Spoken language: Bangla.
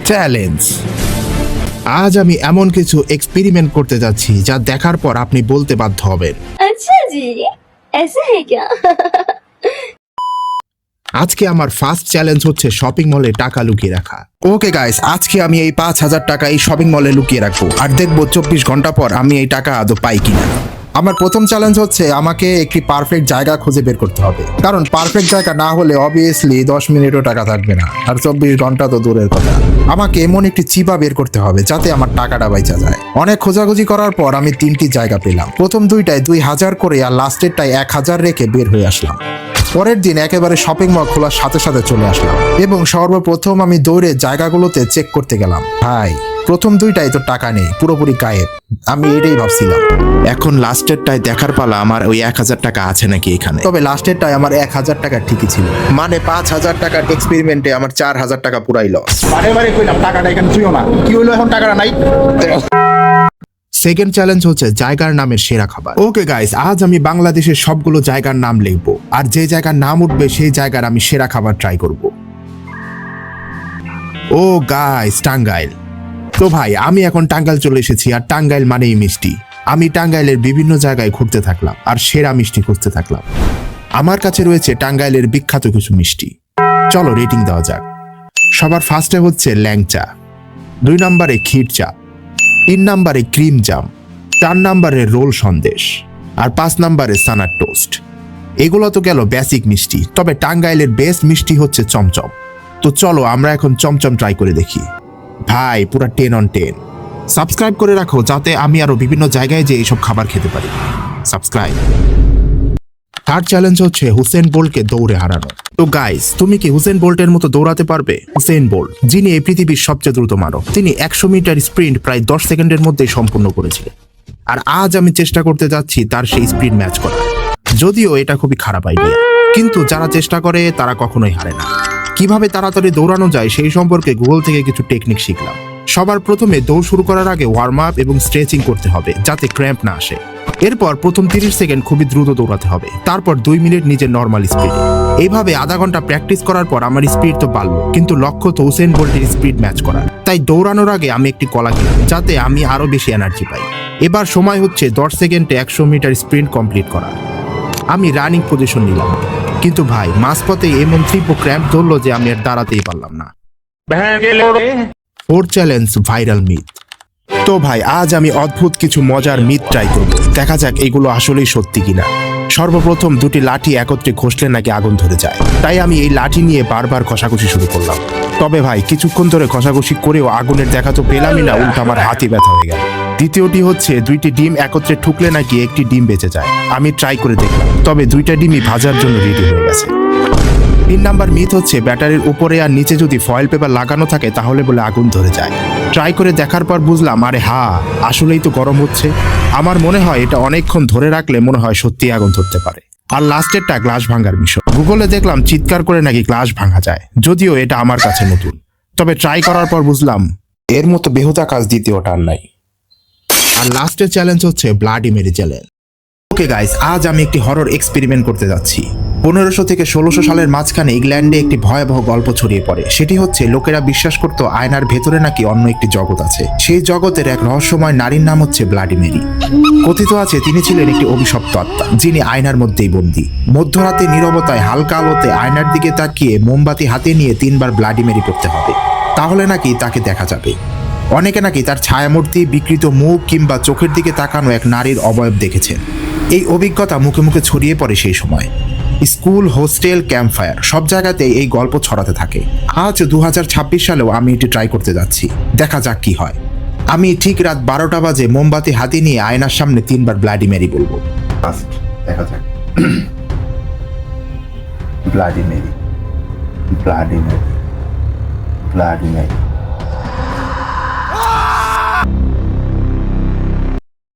চ্যালেঞ্জ। আজ আমি এমন কিছু এক্সপেরিমেন্ট করতে যাচ্ছি যা দেখার পর আপনি বলতে বাধ্য হবেন, अच्छा जी ऐसा है क्या? আজকে আমার ফার্স্ট চ্যালেঞ্জ হচ্ছে শপিং মলে টাকা লুকিয়ে রাখা। ওকে গাইস, আজকে আমি এই 5,000 টাকা এই শপিং মলে লুকিয়ে রাখবো আর দেখবো 24 ঘন্টা পর আমি এই টাকা আদৌ পাই কিনা। আমার প্রথম চ্যালেঞ্জ হচ্ছে আমাকে একটি পারফেক্ট জায়গা খুঁজে বের করতে হবে, কারণ পারফেক্ট জায়গা না হলে অবভিয়াসলি 10 মিনিটও টাকা থাকবে না, আর 24 ঘন্টা তো দূরের কথা। আমাকে এমন একটি চিপা বের করতে হবে যাতে আমার টাকাটা বাইচা যায়। অনেক খোঁজাখুঁজি করার পর আমি 3টি জায়গা পেলাম। প্রথম দুইটায় 2,000 করে আর লাস্টেরটায় 1,000 রেখে বের হয়ে আসলাম। পরের দিন একেবারে শপিং মল খোলার সাথে সাথে চলে আসলাম এবং সর্বপ্রথম আমি দৌড়ে জায়গাগুলোতে চেক করতে গেলাম। ভাই, প্রথম দুইটাই তো টাকা নেই, পুরোপুরি গায়েব। আমি এটাই ভাবছিলাম। এখন লাস্টেরটায় দেখার পালা আমার ওই 1,000 টাকা আছে নাকি এখানে। তবে লাস্টেরটায় আমার 1,000 টাকা ঠিকই ছিল, মানে 5,000 টাকার এক্সপেরিমেন্টে আমার 4,000 টাকা পুরাই লস। বারে কইলাম টাকাটা এখানে তুইও না, কি হলো এখন টাকাটা নাই? সেকেন্ড চ্যালেঞ্জ হচ্ছে জায়গার নামের সেরা খাবার। ওকে গাইস, আজ আমি বাংলাদেশের সবগুলো জায়গার নাম লিখবো আর যে জায়গার নাম উঠবে সেই জায়গার আমি সেরা খাবার ট্রাই করব। ও গাইস, টাঙ্গাইল। তো ভাই, আমি এখন টাঙ্গাইল চলে এসেছি আর টাঙ্গাইল মানেই মিষ্টি। আমি টাঙ্গাইলের বিভিন্ন জায়গায় ঘুরতে থাকলাম আর সেরা মিষ্টি খুঁজতে থাকলাম। আমার কাছে রয়েছে টাঙ্গাইলের বিখ্যাত কিছু মিষ্টি। চলো রেটিং দেওয়া যাক। সবার ফার্স্টে হচ্ছে ল্যাংচা, 2 নম্বরে ক্ষীর চা, 3 নম্বরে ক্রিম জাম, 4 নম্বরে রোল সন্দেশ আর 5 নম্বরে সানার টোস্ট। এগুলো তো গেল বেসিক মিষ্টি, তবে টাঙ্গাইলের বেস্ট মিষ্টি হচ্ছে চমচম। তো চলো আমরা এখন চমচম ট্রাই করে দেখি। ভাই, পুরা 10 on 10। সাবস্ক্রাইব করে রাখো যাতে আমি আরো বিভিন্ন জায়গায় যে এইসব খাবার খেতে পারি। সাবস্ক্রাইব। থার্ড চ্যালেঞ্জ হচ্ছে হুসেন বোল্টকে দৌড়ে হারানো। তো গাইস, তুমি কি হুসেন বোল্টের মতো দৌড়াতে পারবে? হুসেন বোল্ট, যিনি এই পৃথিবীর সবচেয়ে দ্রুত মানব, তিনি 100 মিটার স্প্রিন্ট প্রায় 10 সেকেন্ডের মধ্যেই সম্পূর্ণ করেছিলেন। আর আজ আমি চেষ্টা করতে যাচ্ছি তার সেই স্প্রিন্ট ম্যাচ করার। যদিও এটা খুবই খারাপ আইডিয়া, কিন্তু যারা চেষ্টা করে তারা কখনোই হারে না। কিভাবে তাড়াতাড়ি দৌড়ানো যায় সেই সম্পর্কে গুগল থেকে কিছু টেকনিক শিখলাম। সবার প্রথমে দৌড় শুরু করার আগে ওয়ার্ম আপ এবং স্ট্রেচিং করতে হবে যাতে ক্র্যাম্প না আসে। এরপর প্রথম 30 সেকেন্ড খুবই দ্রুত দৌড়াতে হবে, তারপর 2 মিনিট নিজের নর্মাল স্পিডে। এইভাবে আধা ঘন্টা প্র্যাকটিস করার পর আমার স্পিড তো বাড়লো, কিন্তু লক্ষ্য তো হুসেন বোল্টের স্পিড ম্যাচ করার। তাই দৌড়ানোর আগে আমি একটি কলা খেলাম যাতে আমি আরো বেশি এনার্জি পাই। এবার সময় হচ্ছে 10 সেকেন্ডে 100 মিটার স্প্রিন্ট কমপ্লিট করার। আমি রানিং পজিশন নিলাম, কিন্তু ভাই মাঝপথে এমন তীব্র ক্র্যাম্প ধরলো যে আমি আর দাঁড়াতেই পারলাম না। Fourth challenge viral myth. তো ভাই, আজ আমি অদ্ভুত কিছু মজার মিথ ট্রাই করব, দেখা যাক এগুলো আসলেই সত্যি কিনা। সর্বপ্রথম 2টি লাঠি একত্রে ঘষলে নাকি আগুন ধরে যায়, তাই আমি এই লাঠি নিয়ে বারবার ঘষাঘষি শুরু করলাম। তবে ভাই, কিছুক্ষণ ধরে ঘষাঘষি করেও আগুনের দেখা তো পেলামই না, উল্টো আমার হাতই ব্যথা হয়ে গেল। দ্বিতীয়টি হচ্ছে 2টি ডিম একত্রে ঠুকলে নাকি একটি ডিম বেঁচে যায়। আমি ট্রাই করে দেখলাম, তবে 2টা ডিমই ভাজার জন্য রেডি হয়ে গেছে। 3 নাম্বার মিথ হচ্ছে ব্যাটারির উপরে আর নিচে যদি ফয়েল পেপার লাগানো থাকে তাহলে বলে আগুন ধরে যায়। ট্রাই করে দেখার পর বুঝলাম আরে আসলেই তো গরম হচ্ছে। আমার মনে হয় এটা অনেকক্ষণ ধরে রাখলে মনে হয় সত্যি আগুন ধরতে পারে। আর লাস্টেরটা গ্লাস ভাঙার বিষয়। গুগলে দেখলাম চিৎকার করে নাকি গ্লাস ভাঙা যায়, যদিও এটা আমার কাছে নতুন। তবে ট্রাই করার পর বুঝলাম এর মতো বেহুদা কাজ দ্বিতীয়টা আর নাই। আর লাস্টের চ্যালেঞ্জ হচ্ছে bloody Mary challenge. Okay guys, আজ আমি একটি হরর এক্সপেরিমেন্ট করতে যাচ্ছি। 1500 থেকে 1600 সালের মাঝখানে ইংল্যান্ডে একটি ভয়াবহ গল্প ছড়িয়ে পড়ে। সেটি হচ্ছে লোকেরা বিশ্বাস করত আয়নার ভেতরে নাকি অন্য একটি জগৎ আছে। সেই জগতের এক রহস্যময় নারীর নাম হচ্ছে ব্লাডি মেরি। কথিত আছে তিনি ছিলেন একটি অভিশপ্ত আত্মা, যিনি আয়নার মধ্যেই বন্দী। মধ্যরাতে নীরবতায় হালকা আলোতে আয়নার দিকে তাকিয়ে মোমবাতি হাতে নিয়ে 3 বার ব্লাডি মেরি করতে হবে, তাহলে নাকি তাকে দেখা যাবে। অনেকে নাকি তার ছায়ামূর্তি, বিকৃত মুখ কিংবা চোখের দিকে তাকানো এক নারীর অবয়ব দেখেছেন। এই অভিজ্ঞতা মুখে মুখে ছড়িয়ে পড়ে সেই সময়। স্কুল, হোস্টেল, ক্যাম্প ফায়ার সব জায়গাতেই এই গল্প ছড়াতে থাকে। আজ 2026 সালেও আমি এটি ট্রাই করতে যাচ্ছি, দেখা যাক কি হয়। আমি ঠিক রাত 12টা বাজে মোমবাতি হাতে নিয়ে আয়নার সামনে 3 বার ব্লাডি মেরি বলবো। দেখা যাক। Bloody Mary, bloody Mary, bloody Mary.